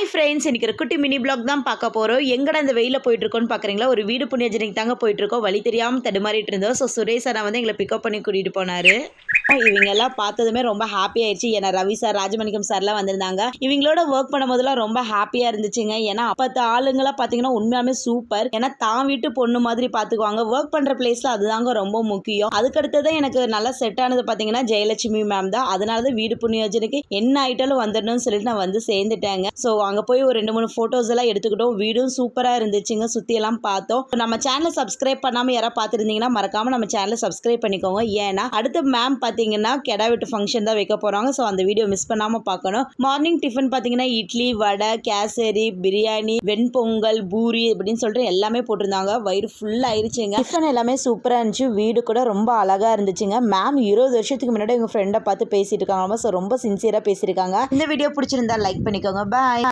Hi friends, இன்றைக்கி ஒரு குட்டி மினி பிளாக் தான் பார்க்க போகிறோம். எங்கடா இந்த வெயிலில் போயிட்டுருக்கோன்னு பார்க்குறீங்களா? ஒரு வீடு புண்ணியஜனிக்கு தாங்க போயிட்டுருக்கோம். வழி தெரியாமல் தடுமாறிட்டு இருந்தோம். ஸோ சுரேஷ் சார் வந்து எங்களை பிக்கப் பண்ணி கூட்டிகிட்டு போனார். இவங்க எல்லாம் பார்த்ததுமே ரொம்ப ஹாப்பி ஆயிடுச்சு. ஏன்னா ரவி சார், ராஜமணிக்கம் சார்லாம் வந்திருந்தாங்க. இவங்களோட ஒர்க் பண்ணும்போதெல்லாம் ரொம்ப ஹாப்பியாக இருந்துச்சுங்க. ஏன்னா அப்போ ஆளுங்களாம் பார்த்தீங்கன்னா உண்மையாலுமே சூப்பர். ஏன்னா தான் வீட்டு பொண்ணு மாதிரி பார்த்துக்குவாங்க. ஒர்க் பண்ணுற பிளேஸில் அதுதாங்க ரொம்ப முக்கியம். அதுக்கடுத்ததான் எனக்கு நல்லா செட் ஆனது பார்த்தீங்கன்னா ஜெயலட்சுமி மேம் தான். அதனால தான் வீடு புண்ணியஜனுக்கு என்ன ஆயிட்டாலும் வந்துடணும்னு சொல்லிட்டு நான் வந்து சேர்ந்துட்டேங்க. ஸோ அங்கே போய் ஒரு 2-3 ஃபோட்டோஸ் எல்லாம் எடுத்துக்கிட்டோம். வீடும் சூப்பராக இருந்துச்சுங்க. சுற்றி எல்லாம் பார்த்தோம். நம்ம சேனலை சப்ஸ்கிரைப் பண்ணாமல் யாராவது பார்த்துருந்தீங்கன்னா மறக்காமல் நம்ம சேனலை சப்ஸ்கிரைப் பண்ணிக்கோங்க. ஏன்னா அடுத்த மேம் பார்த்தீங்கன்னா கெடா வீட்டு ஃபங்க்ஷன் தான் வைக்க போகிறாங்க. ஸோ அந்த வீடியோ மிஸ் பண்ணாமல் பார்க்கணும். மார்னிங் டிஃபன் பார்த்தீங்கன்னா இட்லி, வடை, கேசரி, பிரியாணி, வெண்பொங்கல், பூரி அப்படின்னு சொல்லிட்டு எல்லாமே போட்டிருந்தாங்க. வயிறு ஃபுல்லாக ஆயிடுச்சுங்க. டிஃபன் எல்லாமே சூப்பராக இருந்துச்சு. வீடு கூட ரொம்ப அழகாக இருந்துச்சுங்க. மேம் 20 வருஷத்துக்கு முன்னாடி எங்கள் ஃப்ரெண்டை பார்த்து பேசிட்டு இருக்காங்க. ஸோ ரொம்ப சின்சியராக பேசியிருக்காங்க. இந்த வீடியோ பிடிச்சிருந்தா லைக் பண்ணிக்கோங்க. பாய்.